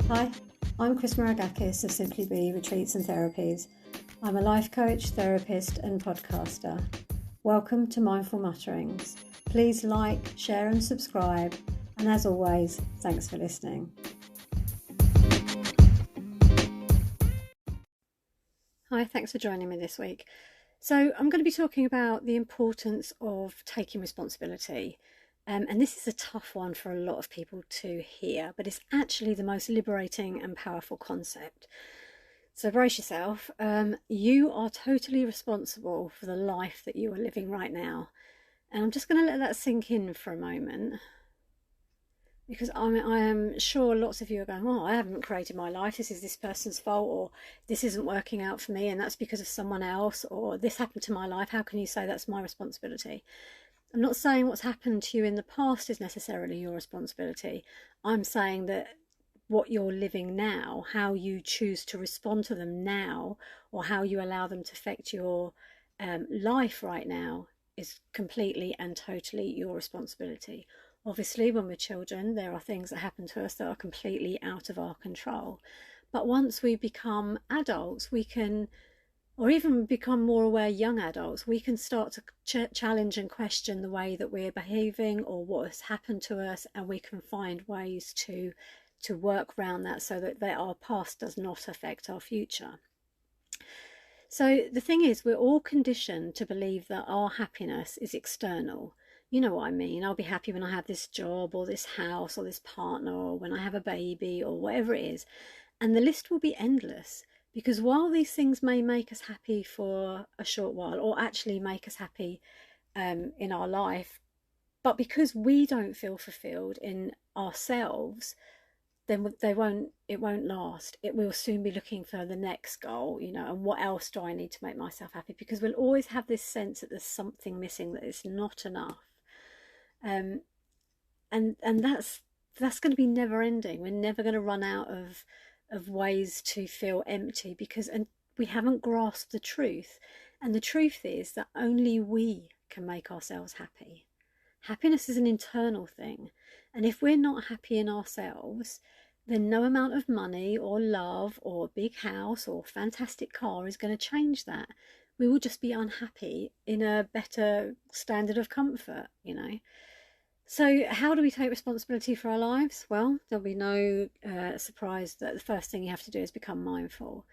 Hi, I'm Chris Maragakis of Simply Be Retreats and Therapies. I'm a life coach, therapist and podcaster. Welcome to Mindful Mutterings. Please like, share and subscribe. And as always, thanks for listening. Hi, thanks for joining me this week. So I'm going to be talking about the importance of taking responsibility. And this is a tough one for a lot of people to hear, but it's actually the most liberating and powerful concept. So brace yourself. You are totally responsible for the life that you are living right now. And I'm just going to let that sink in for a moment. Because I am sure lots of you are going, oh, I haven't created my life. This is this person's fault, or this isn't working out for me and that's because of someone else, or this happened to my life. How can you say that's my responsibility? I'm not saying what's happened to you in the past is necessarily your responsibility. I'm saying that what you're living now, how you choose to respond to them now, or how you allow them to affect your life right now is completely and totally your responsibility. Obviously, when we're children, there are things that happen to us that are completely out of our control. But once we become adults, we can, or even become more aware young adults, we can start to challenge and question the way that we're behaving or what has happened to us, and we can find ways to work around that so that our past does not affect our future. So the thing is, we're all conditioned to believe that our happiness is external. You know what I mean? I'll be happy when I have this job or this house or this partner, or when I have a baby or whatever it is. And the list will be endless. Because while these things may make us happy for a short while, or actually make us happy in our life, but because we don't feel fulfilled in ourselves, then it won't last. It will soon be looking for the next goal, and what else do I need to make myself happy? Because we'll always have this sense that there's something missing, that it's not enough. And that's going to be never ending. We're never going to run out of ways to feel empty, and we haven't grasped the truth. And the truth is that only we can make ourselves happy. Happiness is an internal thing, and if we're not happy in ourselves, then no amount of money or love or a big house or fantastic car is going to change that. We will just be unhappy in a better standard of comfort. So how do we take responsibility for our lives? Well, there'll be no surprise that the first thing you have to do is become mindful.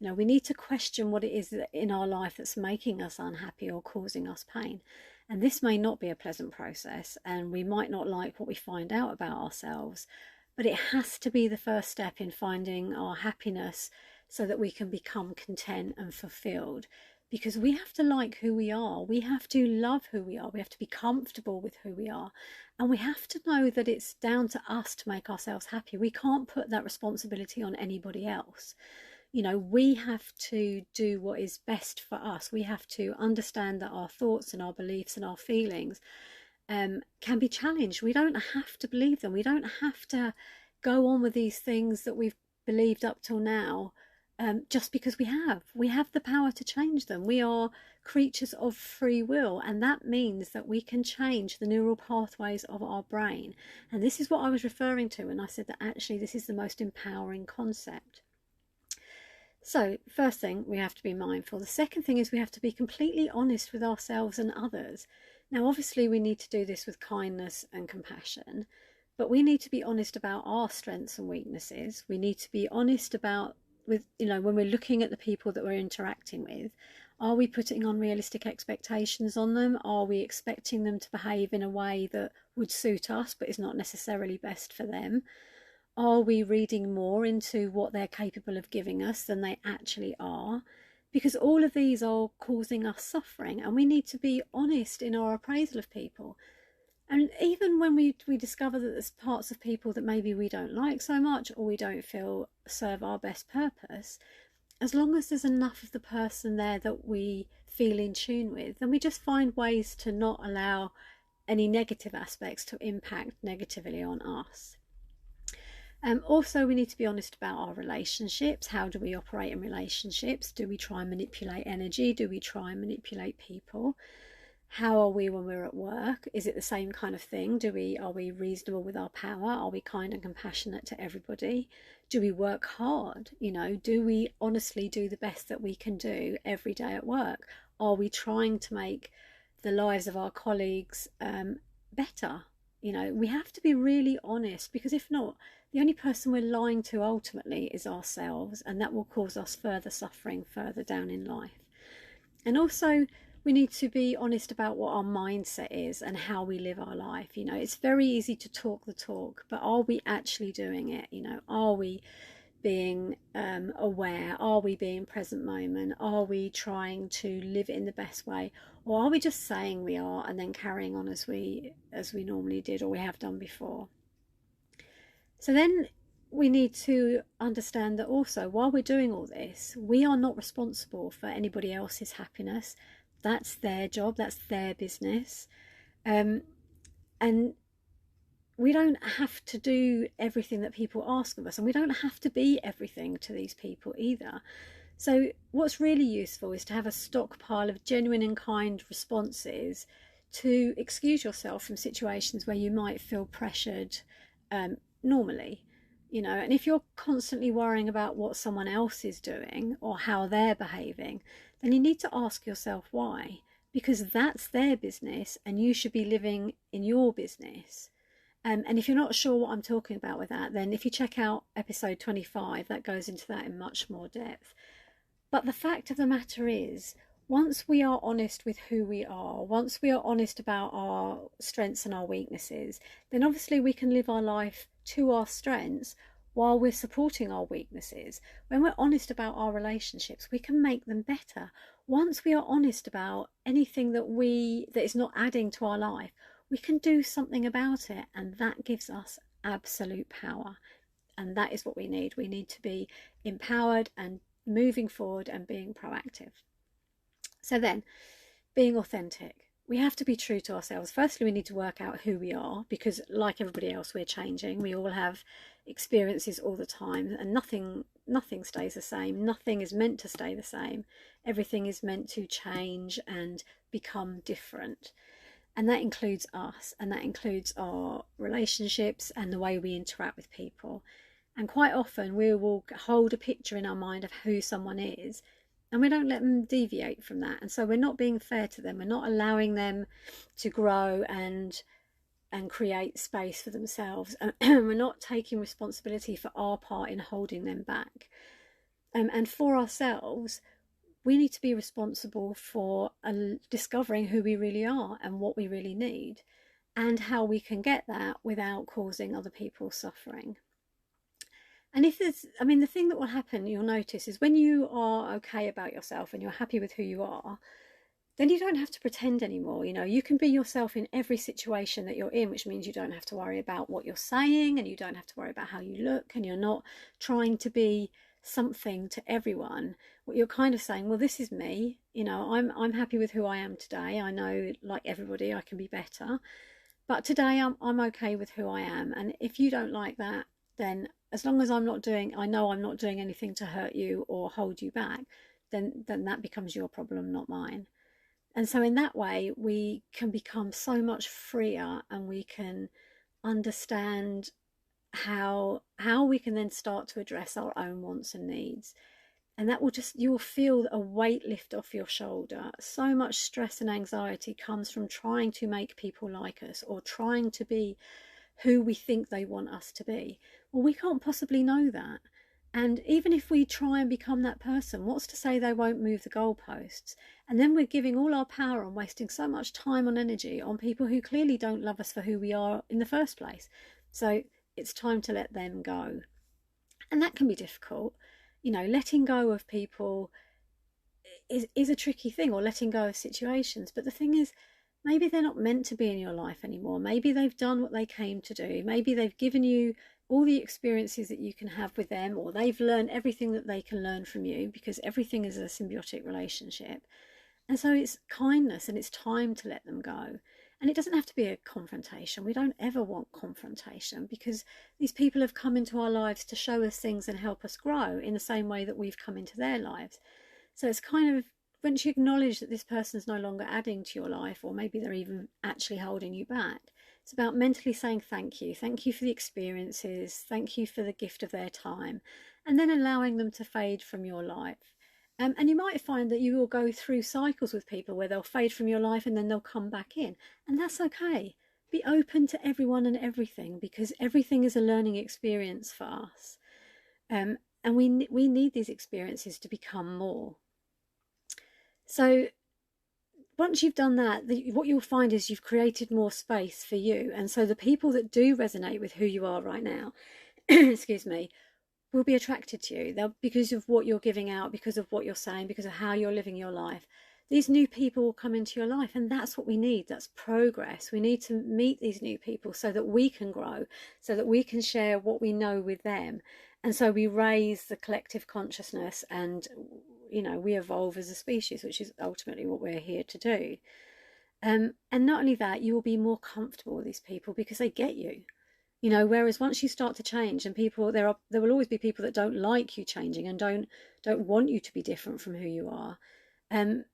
We need to question what it is in our life that's making us unhappy or causing us pain. And this may not be a pleasant process, and we might not like what we find out about ourselves, but it has to be the first step in finding our happiness so that we can become content and fulfilled. Because we have to like who we are, we have to love who we are, we have to be comfortable with who we are, and we have to know that it's down to us to make ourselves happy. We can't put that responsibility on anybody else. We have to do what is best for us. We have to understand that our thoughts and our beliefs and our feelings can be challenged. We don't have to believe them. We don't have to go on with these things that we've believed up till now just because we have the power to change them. We are creatures of free will, and that means that we can change the neural pathways of our brain. And this is what I was referring to when I said that actually this is the most empowering concept. So first thing, we have to be mindful. The second thing is we have to be completely honest with ourselves and others. Now, obviously, we need to do this with kindness and compassion, but we need to be honest about our strengths and weaknesses. We need to be honest about, when we're looking at the people that we're interacting with, are we putting unrealistic expectations on them? Are we expecting them to behave in a way that would suit us but is not necessarily best for them? Are we reading more into what they're capable of giving us than they actually are? Because all of these are causing us suffering, and we need to be honest in our appraisal of people. And even when we discover that there's parts of people that maybe we don't like so much, or we don't feel serve our best purpose, as long as there's enough of the person there that we feel in tune with, then we just find ways to not allow any negative aspects to impact negatively on us. Also, we need to be honest about our relationships. How do we operate in relationships? Do we try and manipulate energy? Do we try and manipulate people? How are we when we're at work? Is it the same kind of thing? Are we reasonable with our power? Are we kind and compassionate to everybody? Do we work hard? Do we honestly do the best that we can do every day at work? Are we trying to make the lives of our colleagues better? We have to be really honest, because if not, the only person we're lying to ultimately is ourselves, and that will cause us further suffering further down in life. And also, we need to be honest about what our mindset is and how we live our life. It's very easy to talk the talk, but are we actually doing it? Are we being aware? Are we being present moment? Are we trying to live in the best way? Or are we just saying we are and then carrying on as we normally did, or we have done before? So then we need to understand that also, while we're doing all this, we are not responsible for anybody else's happiness. That's their job, that's their business. And we don't have to do everything that people ask of us, and we don't have to be everything to these people either. So what's really useful is to have a stockpile of genuine and kind responses to excuse yourself from situations where you might feel pressured normally. And if you're constantly worrying about what someone else is doing or how they're behaving, then you need to ask yourself why, because that's their business and you should be living in your business. And if you're not sure what I'm talking about with that, then if you check out episode 25, that goes into that in much more depth. But the fact of the matter is, once we are honest with who we are, once we are honest about our strengths and our weaknesses, then obviously we can live our life to our strengths while we're supporting our weaknesses. When we're honest about our relationships, we can make them better. Once we are honest about anything that is not adding to our life, we can do something about it, and that gives us absolute power. And that is what we need. We need to be empowered and moving forward and being proactive. So then, being authentic. We have to be true to ourselves. Firstly, we need to work out who we are, because like everybody else, we're changing. We all have experiences all the time, and nothing stays the same. Nothing is meant to stay the same. Everything is meant to change and become different. And that includes us, and that includes our relationships and the way we interact with people. And quite often we will hold a picture in our mind of who someone is, and we don't let them deviate from that. And so we're not being fair to them. We're not allowing them to grow and create space for themselves. And we're not taking responsibility for our part in holding them back. And for ourselves, we need to be responsible for discovering who we really are and what we really need, and how we can get that without causing other people suffering. And the thing that will happen, you'll notice, is when you are okay about yourself and you're happy with who you are, then you don't have to pretend anymore. You can be yourself in every situation that you're in, which means you don't have to worry about what you're saying, and you don't have to worry about how you look, and you're not trying to be something to everyone. What you're kind of saying, well, this is me. I'm happy with who I am today. I know, like everybody, I can be better, but today I'm okay with who I am. And if you don't like that, then as long as I know I'm not doing anything to hurt you or hold you back, then that becomes your problem, not mine. And so in that way, we can become so much freer, and we can understand how we can then start to address our own wants and needs. And that will you will feel a weight lift off your shoulder. So much stress and anxiety comes from trying to make people like us, or trying to be who we think they want us to be. Well, we can't possibly know that. And even if we try and become that person, what's to say they won't move the goalposts? And then we're giving all our power and wasting so much time and energy on people who clearly don't love us for who we are in the first place. So it's time to let them go. And that can be difficult. Letting go of people is a tricky thing, or letting go of situations. But the thing is, maybe they're not meant to be in your life anymore. Maybe they've done what they came to do. Maybe they've given you all the experiences that you can have with them, or they've learned everything that they can learn from you, because everything is a symbiotic relationship. And so it's kindness, and it's time to let them go. And it doesn't have to be a confrontation. We don't ever want confrontation, because these people have come into our lives to show us things and help us grow in the same way that we've come into their lives. So it's kind of once you acknowledge that this person's no longer adding to your life, or maybe they're even actually holding you back, it's about mentally saying thank you. Thank you for the experiences. Thank you for the gift of their time. And then allowing them to fade from your life. And you might find that you will go through cycles with people where they'll fade from your life and then they'll come back in. And that's okay. Be open to everyone and everything, because everything is a learning experience for us. And we need these experiences to become more. So once you've done that, what you'll find is you've created more space for you. And so the people that do resonate with who you are right now, excuse me, will be attracted to you. They'll, because of what you're giving out, because of what you're saying, because of how you're living your life. These new people will come into your life, and that's what we need. That's progress. We need to meet these new people so that we can grow, so that we can share what we know with them. And so we raise the collective consciousness, and we evolve as a species, which is ultimately what we're here to do. And not only that, you will be more comfortable with these people because they get you. Whereas once you start to change, and people, there will always be people that don't like you changing and don't want you to be different from who you are. And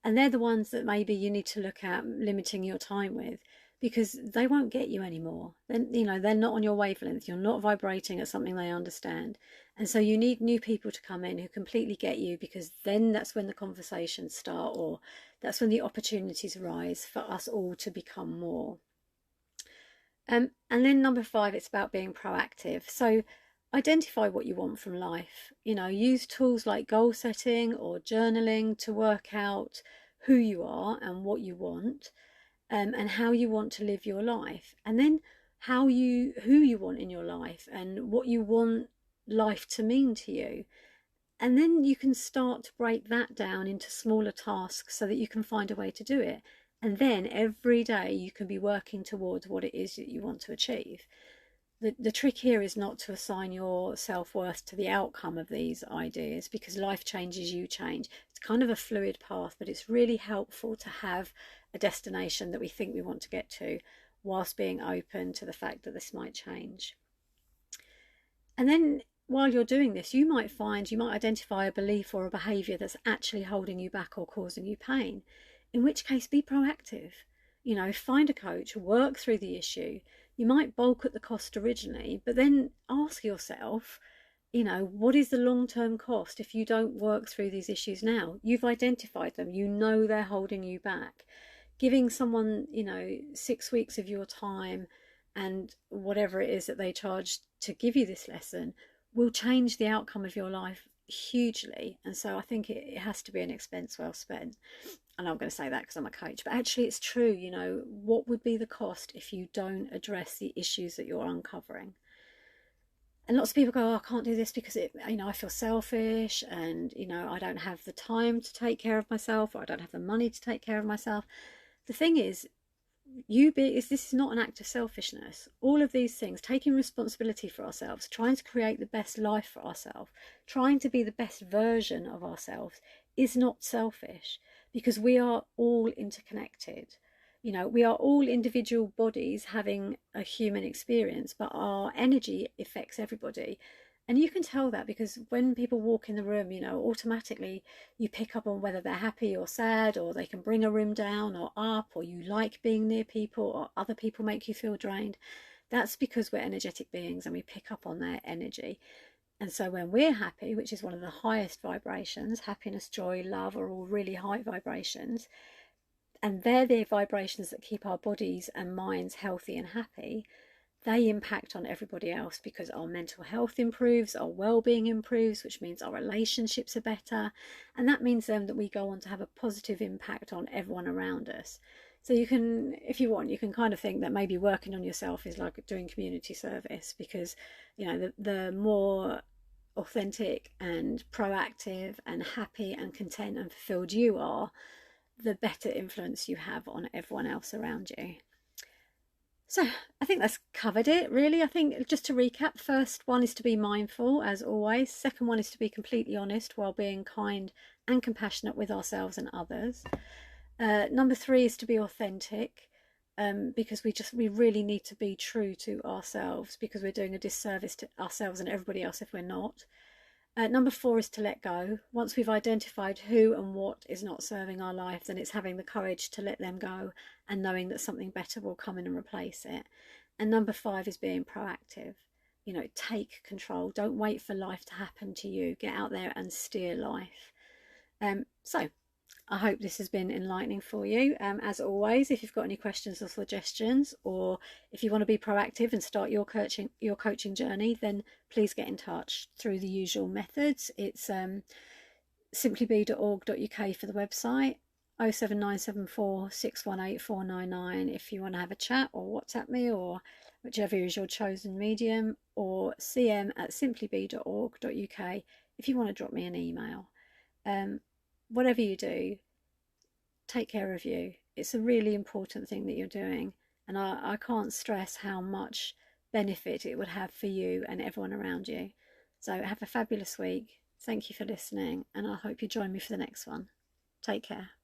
they're the ones that maybe you need to look at limiting your time with, because they won't get you anymore. Then they're not on your wavelength. You're not vibrating at something they understand. And so you need new people to come in who completely get you, because then that's when the conversations start, or that's when the opportunities arise for us all to become more. And then number 5, it's about being proactive. So identify what you want from life. Use tools like goal setting or journaling to work out who you are and what you want, and how you want to live your life, and then who you want in your life and what you want life to mean to you. And then you can start to break that down into smaller tasks so that you can find a way to do it. And then every day you can be working towards what it is that you want to achieve. The trick here is not to assign your self-worth to the outcome of these ideas, because life changes, you change. It's kind of a fluid path, but it's really helpful to have a destination that we think we want to get to, whilst being open to the fact that this might change. And then while you're doing this, you might identify a belief or a behaviour that's actually holding you back or causing you pain, in which case be proactive. Find a coach, work through the issue. You might balk at the cost originally, but then ask yourself, what is the long-term cost if you don't work through these issues now? You've identified them. They're holding you back. Giving someone, 6 weeks of your time and whatever it is that they charge to give you this lesson will change the outcome of your life hugely. And so I think it has to be an expense well spent. And I'm going to say that because I'm a coach, but actually it's true. What would be the cost if you don't address the issues that you're uncovering? And lots of people go, oh, I can't do this because I feel selfish, and I don't have the time to take care of myself, or I don't have the money to take care of myself. The thing is, this is not an act of selfishness. All of these things, taking responsibility for ourselves, trying to create the best life for ourselves, trying to be the best version of ourselves, is not selfish, because we are all interconnected. We are all individual bodies having a human experience, but our energy affects everybody. And you can tell that because when people walk in the room, automatically you pick up on whether they're happy or sad, or they can bring a room down or up, or you like being near people, or other people make you feel drained. That's because we're energetic beings and we pick up on their energy. And so when we're happy, which is one of the highest vibrations, happiness, joy, love are all really high vibrations, and they're the vibrations that keep our bodies and minds healthy and happy, they impact on everybody else, because our mental health improves, our well-being improves, which means our relationships are better, and that means then that we go on to have a positive impact on everyone around us. So you can, if you want, you can kind of think that maybe working on yourself is like doing community service, because the more authentic and proactive and happy and content and fulfilled you are, the better influence you have on everyone else around you. So I think that's covered it, really. I think, just to recap, first one is to be mindful, as always. Second one is to be completely honest while being kind and compassionate with ourselves and others. Number 3 is to be authentic, because we really need to be true to ourselves, because we're doing a disservice to ourselves and everybody else if we're not. Number 4 is to let go. Once we've identified who and what is not serving our life, then it's having the courage to let them go and knowing that something better will come in and replace it. And number 5 is being proactive. You know, take control. Don't wait for life to happen to you. Get out there and steer life. So I hope this has been enlightening for you. As always, if you've got any questions or suggestions, or if you want to be proactive and start your coaching journey, then please get in touch through the usual methods. It's simplybe.org.uk for the website, 07974 618 499 if you want to have a chat, or WhatsApp me, or whichever is your chosen medium, or cm@simplybe.org.uk if you want to drop me an email. Whatever you do, take care of you. It's a really important thing that you're doing, and I can't stress how much benefit it would have for you and everyone around you. So have a fabulous week. Thank you for listening, and I hope you join me for the next one. Take care.